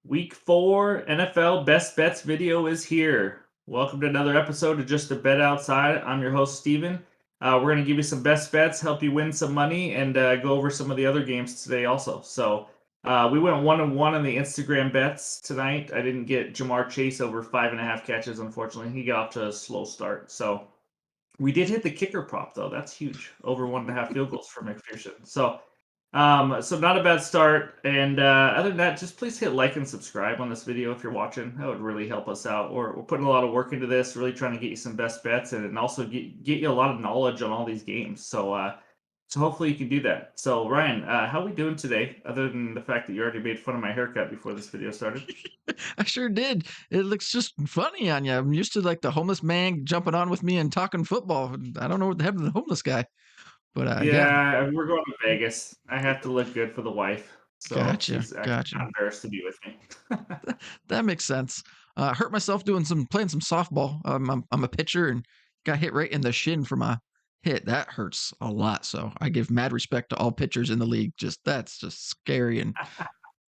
Week 4 NFL Best Bets video is here. Welcome to another episode of Just a Bet Outside. I'm your host, Steven. We're going to give you some best bets, help you win some money, and go over some of the other games today also. We went 1-1 on the Instagram bets tonight. I didn't get Jamar Chase over 5.5 catches, unfortunately. He got off to a slow start. So we did hit the kicker prop, though. That's huge. Over 1.5 field goals for McPherson. So not a bad start. And other than that, just please hit like and subscribe on this video if you're watching. That would really help us out. We're putting a lot of work into this, really trying to get you some best bets and also get you a lot of knowledge on all these games. So hopefully you can do that. So Ryan, how are we doing today? Other than the fact that you already made fun of my haircut before this video started. I sure did. It looks just funny on you. I'm used to like the homeless man jumping on with me and talking football. I don't know what happened to the homeless guy, but yeah, Yeah, we're going to Vegas. I have to look good for the wife, so gotcha, she's actually gotcha. not embarrassed to be with me. That makes sense. I hurt myself doing playing some softball. I'm a pitcher and got hit right in the shin for my hit. That hurts a lot. So I give mad respect to all pitchers in the league. Just that's just scary and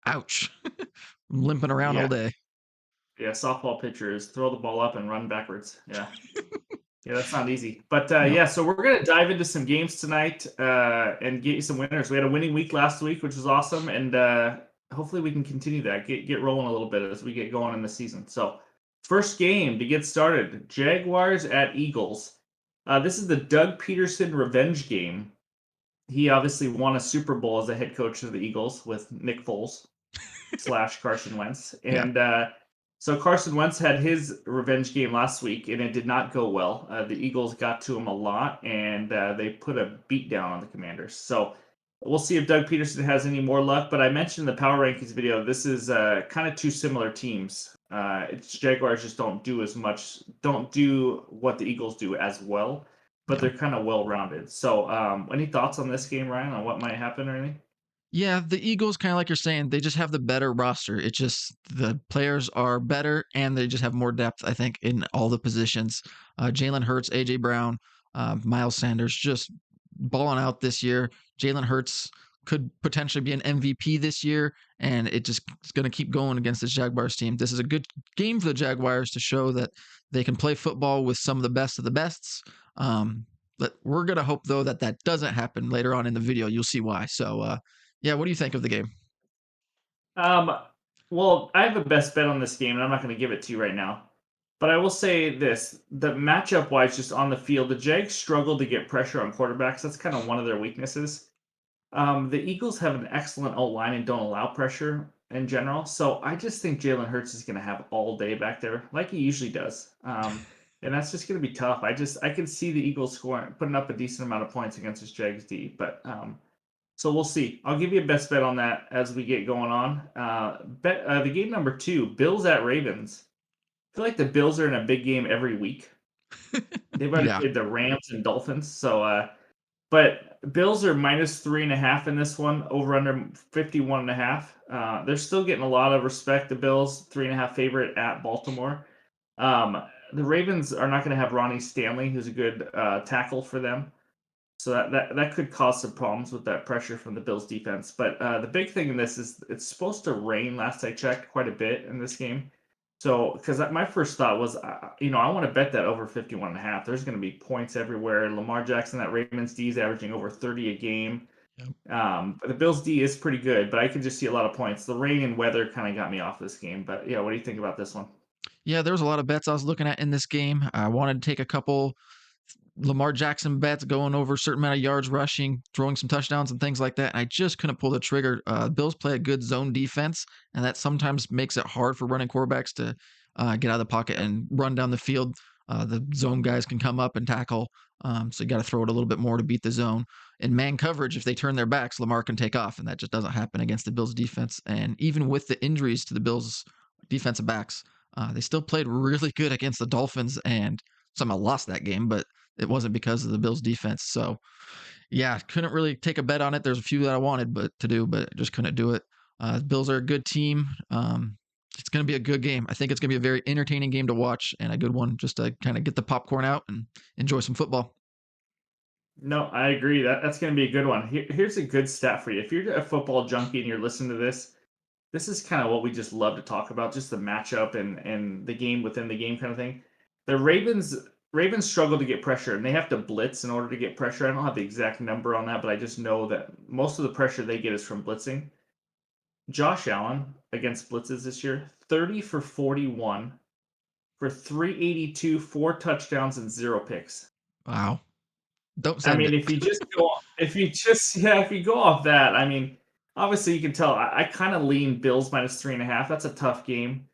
ouch. I'm limping around all Yeah, day. yeah. Softball pitchers throw the ball up and run backwards. Yeah. Yeah, that's not easy. But Yep. yeah, so we're gonna dive into some games tonight and get you some winners. We had a winning week last week, which was awesome, and hopefully we can continue that. Get rolling a little bit as we get going in the season. So, first game to get started: Jaguars at Eagles. This is the Doug Peterson revenge game. He obviously won a Super Bowl as the head coach of the Eagles with Nick Foles slash Carson Wentz. Yeah. So Carson Wentz had his revenge game last week, and it did not go well. The Eagles got to him a lot, and they put a beat down on the Commanders. So we'll see if Doug Peterson has any more luck. But I mentioned in the Power Rankings video, this is kind of two similar teams. It's Jaguars just don't do as much, don't do what the Eagles do as well, but Yeah. they're kind of well rounded. So any thoughts on this game, Ryan, on what might happen or anything? Yeah, the Eagles, kinda like you're saying, they just have the better roster. It's just the players are better, and they just have more depth, I think, in all the positions. Jalen Hurts, AJ Brown, Miles Sanders just balling out this year. Jalen Hurts could potentially be an MVP this year, and it just is gonna keep going against this Jaguars team. This is a good game for the Jaguars to show that they can play football with some of the best of the bests. But we're gonna hope, though, that that doesn't happen later on in the video. You'll see why. Yeah, what do you think of the game? Um, well, I have a best bet on this game, and I'm not going to give it to you right now. But I will say this: the matchup wise, just on the field, the Jags struggle to get pressure on quarterbacks. That's kind of one of their weaknesses. The Eagles have an excellent O line and don't allow pressure in general. So I just think Jalen Hurts is going to have all day back there, like he usually does. And that's just going to be tough. I can see the Eagles scoring, putting up a decent amount of points against this Jags D, but so we'll see. I'll give you a best bet on that as we get going on. The game number 2, Bills at Ravens. I feel like the Bills are in a big game every week. They've already Yeah. played the Rams and Dolphins, but Bills are -3.5 in this one, over under 51.5. They're still getting a lot of respect. The Bills 3.5 favorite at Baltimore. Um, the Ravens are not going to have Ronnie Stanley, who's a good tackle for them. So that could cause some problems with that pressure from the Bills defense. But the big thing in this is it's supposed to rain. Last I checked, quite a bit in this game. So because my first thought was, I want to bet that over 51.5. There's going to be points everywhere. Lamar Jackson, that Ravens D is averaging over 30 a game. Yep. But the Bills D is pretty good, but I could just see a lot of points. The rain and weather kind of got me off this game. But yeah, what do you think about this one? Yeah, there was a lot of bets I was looking at in this game. I wanted to take a couple Lamar Jackson bets going over a certain amount of yards rushing, throwing some touchdowns and things like that. And I just couldn't pull the trigger. Bills play a good zone defense, and that sometimes makes it hard for running quarterbacks to get out of the pocket and run down the field. The zone guys can come up and tackle. So you got to throw it a little bit more to beat the zone. In man coverage, if they turn their backs, Lamar can take off, and that just doesn't happen against the Bills defense. And even with the injuries to the Bills defensive backs, they still played really good against the Dolphins and somehow lost that game, but it wasn't because of the Bills defense. So yeah, couldn't really take a bet on it. There's a few that I wanted to do, but just couldn't do it. Bills are a good team. It's going to be a good game. I think it's going to be a very entertaining game to watch and a good one just to kind of get the popcorn out and enjoy some football. No, I agree. That's going to be a good one. Here's a good stat for you. If you're a football junkie and you're listening to this, this is kind of what we just love to talk about, just the matchup and the game within the game kind of thing. The Ravens struggle to get pressure, and they have to blitz in order to get pressure. I don't have the exact number on that, but I just know that most of the pressure they get is from blitzing. Josh Allen against blitzes this year, 30 for 41 for 382, four touchdowns and zero picks. Wow. Don't I send mean, it. if you go off that, I mean, obviously you can tell I kind of lean Bills minus 3.5. That's a tough game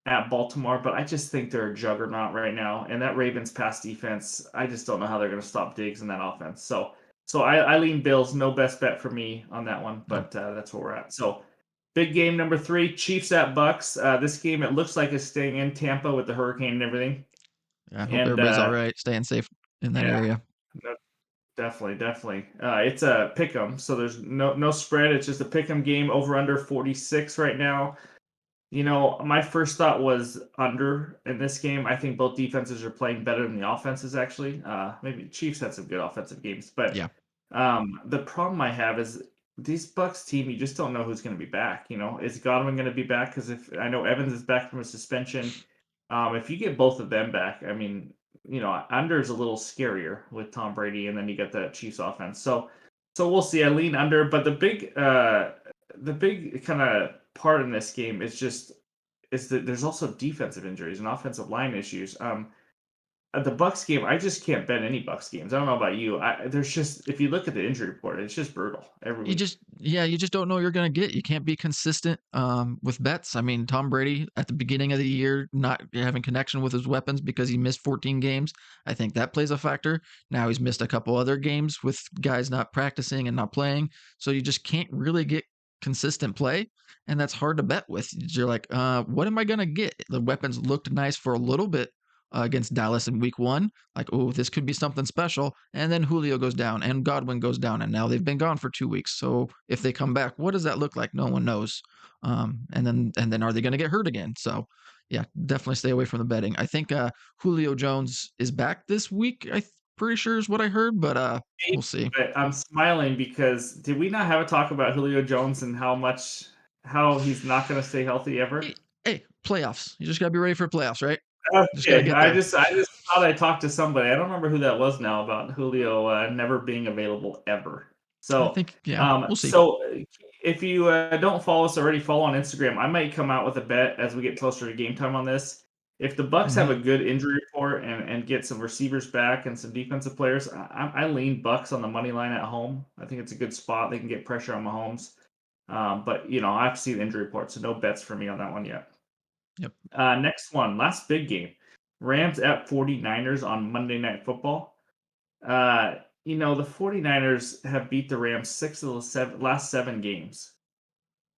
at Baltimore, but I just think they're a juggernaut right now. And that Ravens pass defense, I just don't know how they're going to stop Diggs in that offense. So I lean Bills. No best bet for me on that one, No. but that's where we're at. So big game number three, Chiefs at Bucks. This game it looks like it's staying in Tampa with the hurricane and everything. I hope And everybody's all right, staying safe in that yeah, area. no, definitely, definitely. It's a pick 'em, so there's no spread. It's just a pick 'em game. Over under 46 right now. My first thought was under in this game. I think both defenses are playing better than the offenses, actually. Maybe Chiefs had some good offensive games, but Yeah. the problem I have is these Bucks team. You just don't know who's going to be back. Is Godwin going to be back? Because if I know Evans is back from a suspension, if you get both of them back, I mean, under is a little scarier with Tom Brady, and then you get that Chiefs offense. So we'll see. I lean under, but the big kind of part in this game is that there's also defensive injuries and offensive line issues. At the Bucks game, I just can't bet any Bucks games. I don't know about you. There's just if you look at the injury report, it's just brutal every You week. just yeah, you just don't know what you're gonna get. You can't be consistent with bets. I mean, Tom Brady at the beginning of the year not having connection with his weapons because he missed 14 games. I think that plays a factor. Now he's missed a couple other games with guys not practicing and not playing. So you just can't really get consistent play. And that's hard to bet with. You're like, what am I gonna get? The weapons looked nice for a little bit against Dallas in week one. Like, oh, this could be something special. And then Julio goes down and Godwin goes down. And now they've been gone for 2 weeks. So if they come back, what does that look like? No one knows. And then are they going to get hurt again? So yeah, definitely stay away from the betting. I think Julio Jones is back this week. Pretty sure is what I heard, but we'll see. But I'm smiling because did we not have a talk about Julio Jones and how he's not going to stay healthy ever? Hey, hey, playoffs. You just got to be ready for playoffs, right? Just got to Okay, get I there. just I just thought I talked to somebody. I don't remember who that was now about Julio never being available ever. I So, think, yeah, um, we'll see. so if you don't follow us already, follow on Instagram. I might come out with a bet as we get closer to game time on this. If the Bucks have Hmm. a good injury report and get some receivers back and some defensive players, I lean Bucks on the money line at home. I think it's a good spot. They can get pressure on Mahomes. But I have to see the injury report, so no bets for me on that one yet. Yep. Next one, last big game. Rams at 49ers on Monday Night Football. The 49ers have beat the Rams six of the last seven games.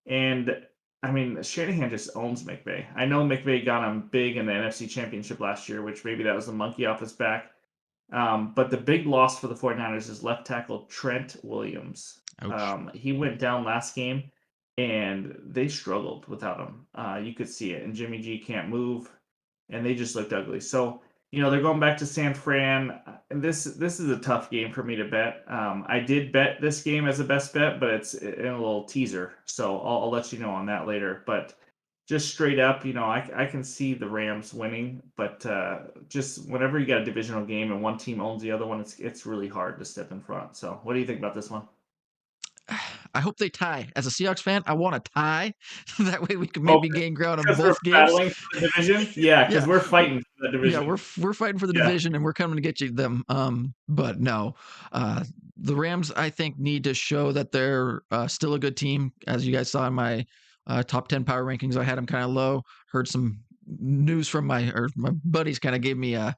And I mean, Shanahan just owns McVay. I know McVay got him big in the NFC Championship last year, which maybe that was the monkey off his back. But the big loss for the 49ers is left tackle Trent Williams. Ouch. He went down last game and they struggled without him. You could see it. And Jimmy G can't move and they just looked ugly. So, they're going back to San Fran. And this is a tough game for me to bet. I did bet this game as a best bet, but it's in a little teaser. So I'll let you know on that later. But just straight up, I can see the Rams winning, but just whenever you got a divisional game and one team owns the other one, it's really hard to step in front. So, what do you think about this one? I hope they tie. As a Seahawks fan, I want a tie. That way we can Oh, maybe gain ground on because we're both games. battling for the division? Yeah, because Yeah. we're fighting for the Yeah, division. we're fighting for the Yeah. division and we're coming to get you them. But no, uh, the Rams I think need to show that they're still a good team. As you guys saw in my top 10 power rankings, I had them kind of low. Heard some news from my buddies, kind of gave me a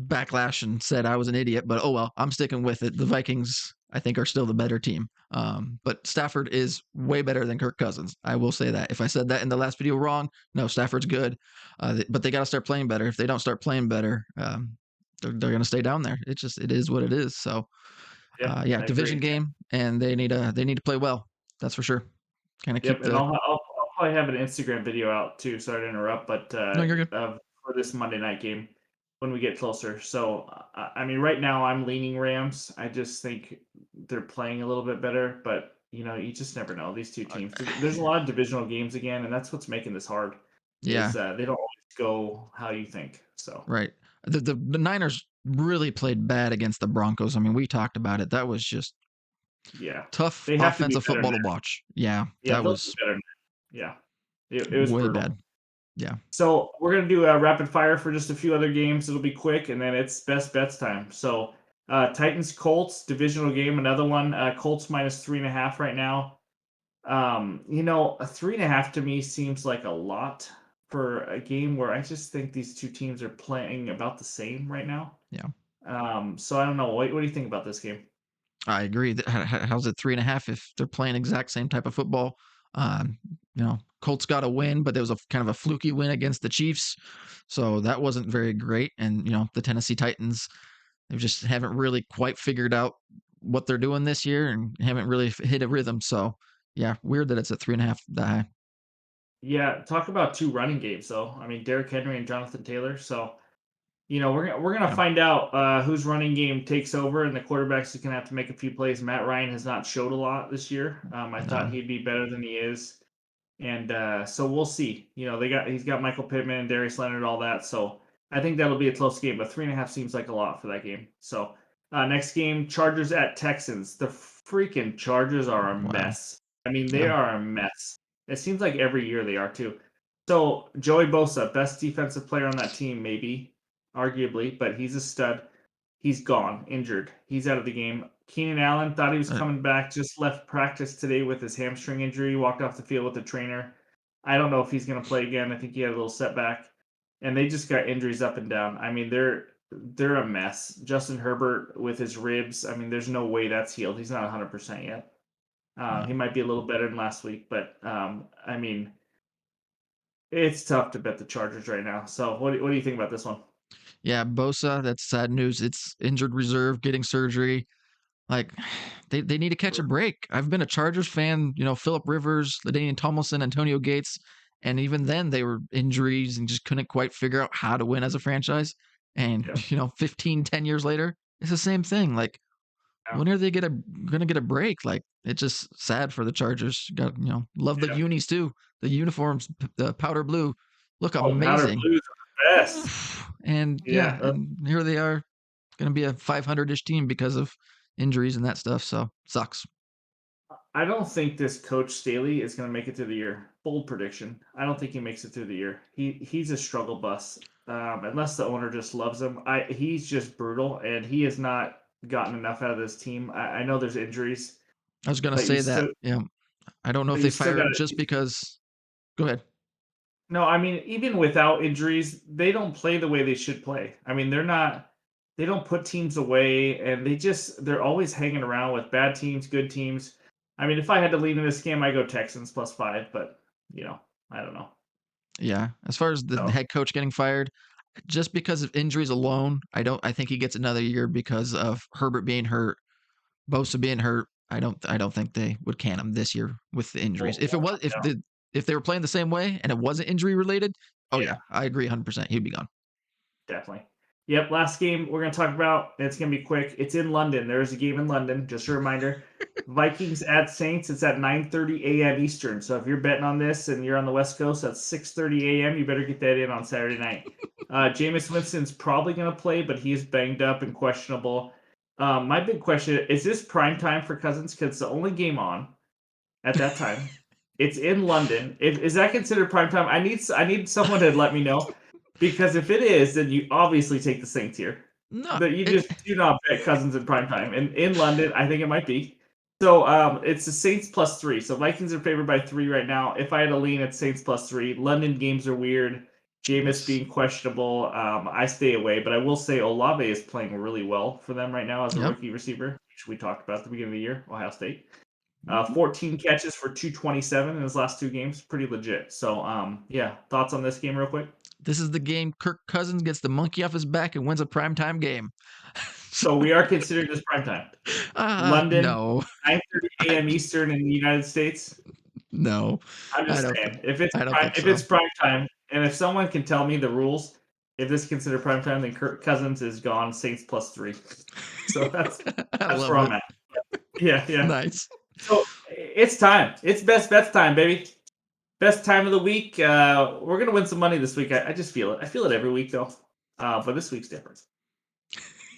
backlash and said I was an idiot. But oh well, I'm sticking with it. The Vikings I think are still the better team. But Stafford is way better than Kirk Cousins. I will say that. If I said that in the last video wrong, no, Stafford's good, but they got to start playing better. If they don't start playing better, they're going to stay down there. It is what it is. So Yep, yeah, I division agree. game, and they need to play well. That's for sure. Kind of Yep, keep and the. I'll probably have an Instagram video out too. Sorry to interrupt, but No, you're good. for this Monday night game when we get closer. So I mean, right now I'm leaning Rams. I just think they're playing a little bit better, but you just never know. These two teams. There's a lot of divisional games again, and that's what's making this hard. Yeah, Is they don't always go how you think. So right. The Niners really played bad against the Broncos. I mean, we talked about it. That was just yeah, tough they have to be offensive better than football to that. watch. Yeah, Yeah, that they'll be was better than that. Yeah, it was way brutal. bad. Yeah. So we're gonna do a rapid fire for just a few other games. It'll be quick, and then it's best bets time. So Titans Colts divisional game, another one. Colts minus 3.5 right now. A 3.5 to me seems like a lot for a game where I just think these two teams are playing about the same right now. Yeah. So I don't know. What do you think about this game? I agree. How's it 3.5 if they're playing exact same type of football? Colts got a win, but there was a kind of a fluky win against the Chiefs, so that wasn't very great. And the Tennessee Titans, they just haven't really quite figured out what they're doing this year and haven't really hit a rhythm. So yeah, weird that it's at 3.5 that high. Yeah, talk about two running games though. I mean, Derrick Henry and Jonathan Taylor. So we're gonna Yeah, find out whose running game takes over, and the quarterback's is gonna have to make a few plays. Matt Ryan has not showed a lot this year. I thought no, he'd be better than he is, and so we'll see. He's got Michael Pittman and Darius Leonard, all that. So I think that'll be a close game, but 3.5 seems like a lot for that game. So next game, Chargers at Texans. The freaking Chargers are a wow, mess. I mean, they yeah, are a mess. It seems like every year they are too. So Joey Bosa, best defensive player on that team, maybe, arguably, but he's a stud. He's gone, injured. He's out of the game. Keenan Allen thought he was uh, coming back, just left practice today with his hamstring injury, walked off the field with the trainer. I don't know if he's going to play again. I think he had a little setback. And they just got injuries up and down. I mean, they're a mess. Justin Herbert with his ribs, I mean, there's no way that's healed. He's not 100% yet. no. He might be a little better than last week, but I mean, it's tough to bet the Chargers right now. So what do you think about this one? Yeah, Bosa, that's sad news. It's injured reserve, getting surgery. Like they need to catch a break. I've been a Chargers fan, Philip Rivers, LaDainian Tomlinson, Antonio Gates, and even then they were injuries and just couldn't quite figure out how to win as a franchise. And Yeah. 15, 10 years later, it's the same thing. Like Yeah. when are they gonna get a break? Like it's just sad for the Chargers. Got love the Yeah. unis too. The uniforms, the powder blue, look Oh, powder amazing. blues are the best. And Yeah. yeah, and here they are going to be a 500-ish team because of injuries and that stuff. So sucks. I don't think this coach Staley is going to make it through the year. Bold prediction. I don't think he makes it through the year. He's a struggle bus. Unless the owner just loves him. He's just brutal, and he has not gotten enough out of this team. I know there's injuries, I was going to but you say that. still Yeah, I don't know if but you they still fire got him to. just because. Go ahead. No, I mean, even without injuries, they don't play the way they should play. I mean, they don't put teams away, and they're always hanging around with bad teams, good teams. I mean, if I had to lean in this game, I go Texans +5, but I don't know. Yeah, as far as the So head coach getting fired, just because of injuries alone, I don't. I think he gets another year because of Herbert being hurt, Bosa being hurt. I don't think they would can him this year with the injuries. we'll, If it we'll was, find out. if they were playing the same way and it wasn't injury related, oh Yeah, yeah, I agree 100%. He'd be gone. definitely. Yep, last game we're going to talk about, and it's going to be quick. It's in London. There is a game in London. Just a reminder. Vikings at Saints. It's at 9:30 a.m. Eastern. So if you're betting on this and you're on the West Coast, that's 6:30 a.m. You better get that in on Saturday night. Jameis Winston's probably going to play, but he's banged up and questionable. My big question is this prime time for Cousins? Because it's the only game on at that time. It's in London. Is that considered prime time? I need someone to let me know because if it is, then you obviously take the Saints here. No, But you just do not bet Cousins in prime time. And in London, I think it might be. So it's the Saints +3. So Vikings are favored by 3 right now. If I had to lean, it's Saints +3. London games are weird. Jameis yes, being questionable. I stay away, but I will say Olave is playing really well for them right now as a yep. rookie receiver, which we talked about at the beginning of the year, Ohio State. Mhm. 14 catches for 227 in his last two games. Pretty legit. So, yeah, thoughts on this game, real quick? This is the game Kirk Cousins gets the monkey off his back and wins a primetime game. So, So, we are considering this prime time. London, no, 9:30 I, a.m. Eastern in the United States. no, I'm I just don't, saying, if it's I don't prime, think if so. it's prime time, and if someone can tell me the rules, if this is considered prime time, then Kirk Cousins is gone. Saints +3. So that's I that's love where I'm it. at. Yeah, yeah. Nice. So It's time. It's best bets time, baby. Best time of the week. We're gonna win some money this week. I just feel it. I feel it every week though, but this week's different.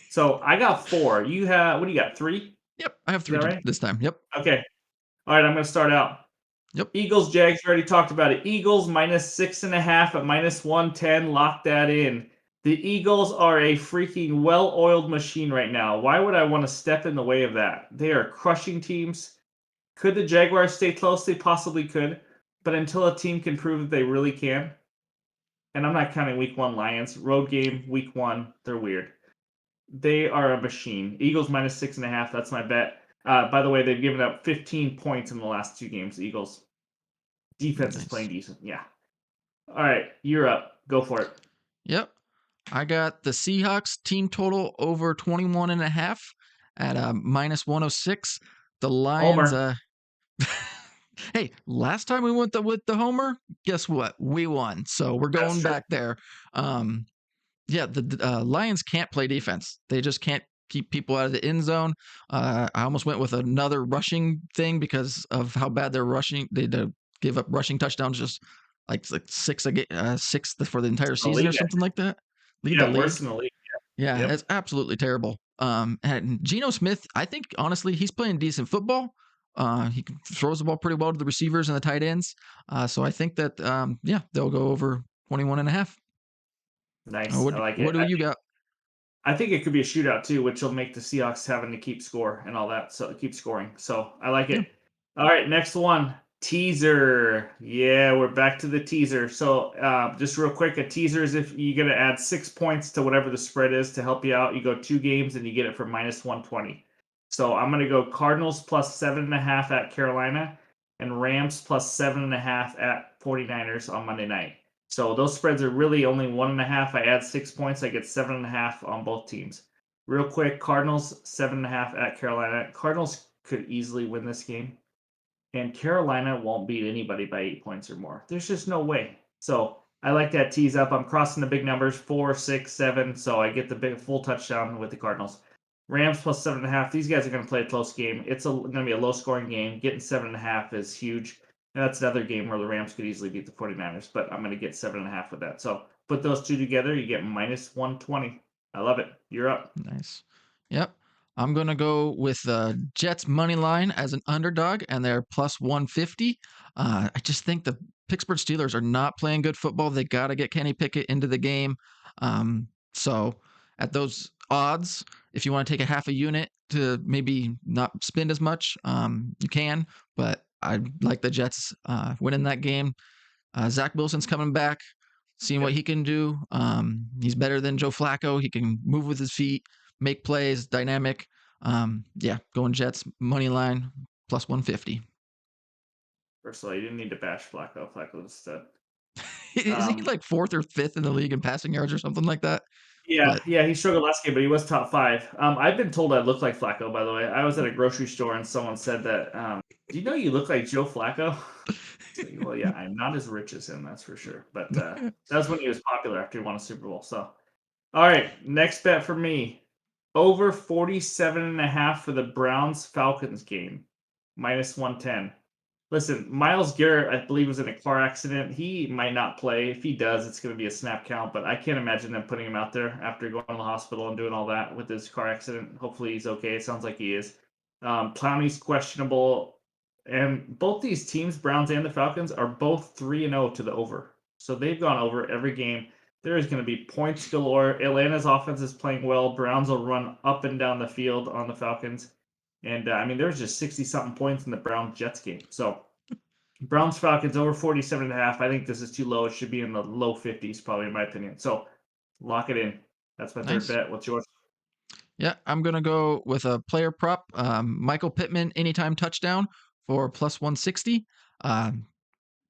So I got four. You have what do you got? Three? Yep, I have Is 3 that right? this time. Yep, Okay. All right. I'm gonna start out. yep. Eagles, Jags. We already talked about it. Eagles -6.5 at -110. Lock that in. The Eagles are a freaking well-oiled machine right now. Why would I want to step in the way of that? They are crushing teams. Could the Jaguars stay close? They possibly could. But until a team can prove that they really can, and I'm not counting week one Lions, road game, week one, they're weird. They are a machine. Eagles -6.5. That's my bet. By the way, they've given up 15 points in the last two games. The Eagles defense is playing Nice. decent. Yeah. All right, you're up. Go for it. Yep. I got the Seahawks team total over 21.5 at -106. The Lions, Homer. hey, last time we went with the homer, guess what? We won. So we're That's going true. back there. Um, yeah, the Lions can't play defense. They just can't keep people out of the end zone. I almost went with another rushing thing because of how bad they're rushing. They give up rushing touchdowns just like six for the entire It's in the season or league. something like that. Lead the Yeah, league. worse in the league. Yeah, Yep. it's absolutely terrible. And Geno Smith, I think honestly, he's playing decent football. Throws the ball pretty well to the receivers and the tight ends. So I think that yeah, they'll go over 21.5. Nice. I like What it. do you got? I think it could be a shootout too, which will make the Seahawks having to keep score and all that. So keep scoring. So I like Yeah, it. All right, next one. Teaser. Yeah, we're back to the teaser. So just real quick, a teaser is if you're gonna add 6 points to whatever the spread is to help you out. You go two games and you get it for -120. So I'm gonna go Cardinals +7.5 at Carolina and Rams +7.5 at 49ers on Monday night. So those spreads are really only 1.5. I add 6 points, I get 7.5 on both teams. Real quick, Cardinals 7.5 at Carolina. Cardinals could easily win this game, and Carolina won't beat anybody by 8 points or more. There's just no way. So I like that tease up. I'm crossing the big numbers 4, 6, 7. So I get the big full touchdown with the Cardinals. Rams +7.5. These guys are going to play a close game. It's going to be a low scoring game. Getting 7.5 is huge. And that's another game where the Rams could easily beat the 49ers, but I'm going to get 7.5 with that. So put those two together, you get -120. I love it. You're up. nice. Yep. I'm gonna go with Jets money line as an underdog, and they're +150. I just think the Pittsburgh Steelers are not playing good football. They got to get Kenny Pickett into the game. So at those odds, if you want to take a half a unit to maybe not spend as much, you can. But I like the Jets winning that game. Zach Wilson's coming back, seeing what Yep. he can do. He's better than Joe Flacco. He can move with his feet, make plays, dynamic. Yeah, going Jets money line +150. First of all, you didn't need to bash Flacco. Flacco was a stud. Is he Um, like fourth or fifth in the league in passing yards or something like that? Yeah, But yeah, he struggled last game, but he was top five. I've been told I look like Flacco, by the way. I was at a grocery store and someone said that, do you know you look like Joe Flacco? It's like, well, yeah, I'm not as rich as him, that's for sure. But that was when he was popular after he won a Super Bowl. So, all right, next bet for me over 47.5 for the Browns Falcons game, -110. Listen, Miles Garrett, I believe, was in a car accident. He might not play. If he does, it's going to be a snap count, but I can't imagine them putting him out there after going to the hospital and doing all that with his car accident. Hopefully, he's okay. It sounds like he is. Clowney's questionable. And both these teams, Browns and the Falcons, are both 3-0 to the over. So they've gone over every game. There is going to be points galore. Atlanta's offense is playing well. Browns will run up and down the field on the Falcons. And I mean, there was just 60 something points in the Browns Jets game. So Browns Falcons over 47.5. I think this is too low. It should be in the low 50s, probably, in my opinion. So lock it in. That's my third nice. bet. What's yours? Yeah, I'm gonna go with a player prop. Michael Pittman anytime touchdown for +160. Um,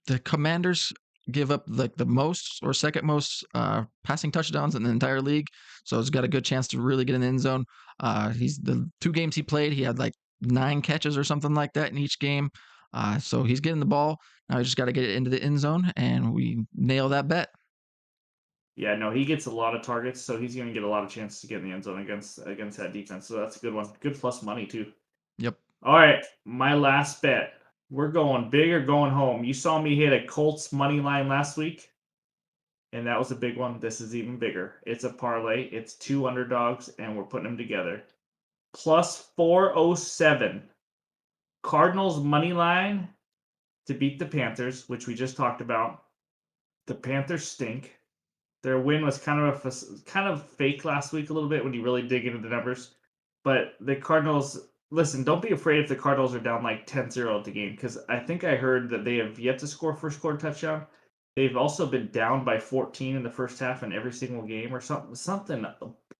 the Commanders give up like the most or second most passing touchdowns in the entire league, so he's got a good chance to really get in the end zone. He's the 2 games he played, he had like 9 catches or something like that in each game. So he's getting the ball. Now he just got to get it into the end zone, and we nail that bet. Yeah, no, he gets a lot of targets, so he's going to get a lot of chances to get in the end zone against that defense. So that's a good one. Good plus money too. Yep. All right, my last bet. We're going big or going home. You saw me hit a Colts money line last week, and that was a big one. This is even bigger. It's a parlay. It's two underdogs, and we're putting them together. Plus 407. Cardinals money line to beat the Panthers, which we just talked about. The Panthers stink. Their win was kind of fake last week a little bit when you really dig into the numbers. But the Cardinals, listen, don't be afraid if the Cardinals are down like 10-0 at the game because I think I heard that they have yet to score first quarter touchdown. They've also been down by 14 in the first half in every single game or something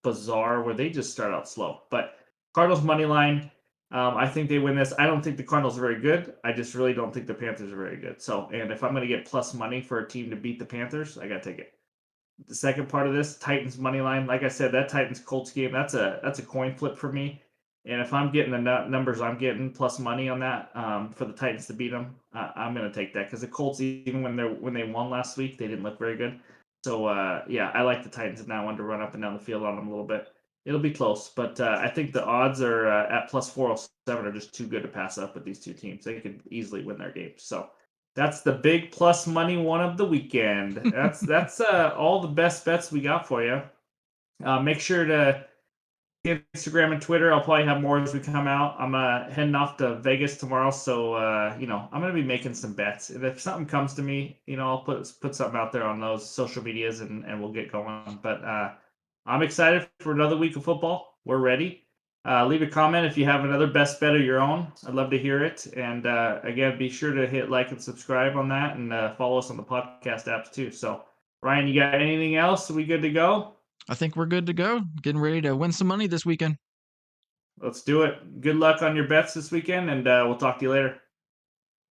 bizarre where they just start out slow. But Cardinals money line, I think they win this. I don't think the Cardinals are very good. I just really don't think the Panthers are very good. So, and if I'm going to get plus money for a team to beat the Panthers, I got to take it. The second part of this Titans money line, like I said, that Titans Colts game, that's a coin flip for me. And if I'm getting the numbers I'm getting plus money on that for the Titans to beat them, I'm going to take that because the Colts, even when they won last week, they didn't look very good. So yeah, I like the Titans in that one to run up and down the field on them a little bit. It'll be close, but I think the odds are at plus 407 are just too good to pass up with these two teams. They could easily win their games. So that's the big plus money one of the weekend. That's all the best bets we got for you. Make sure to Instagram and Twitter. I'll probably have more as we come out. I'm heading off to Vegas tomorrow, so I'm gonna be making some bets. And if something comes to me, I'll put something out there on those social medias and we'll get going. But I'm excited for another week of football. We're ready. Leave a comment if you have another best bet of your own. I'd love to hear it. And again, be sure to hit like and subscribe on that, and follow us on the podcast apps too. So, Ryan, you got anything else? Are we good to go? I think we're good to go. Getting ready to win some money this weekend. Let's do it. Good luck on your bets this weekend, and we'll talk to you later.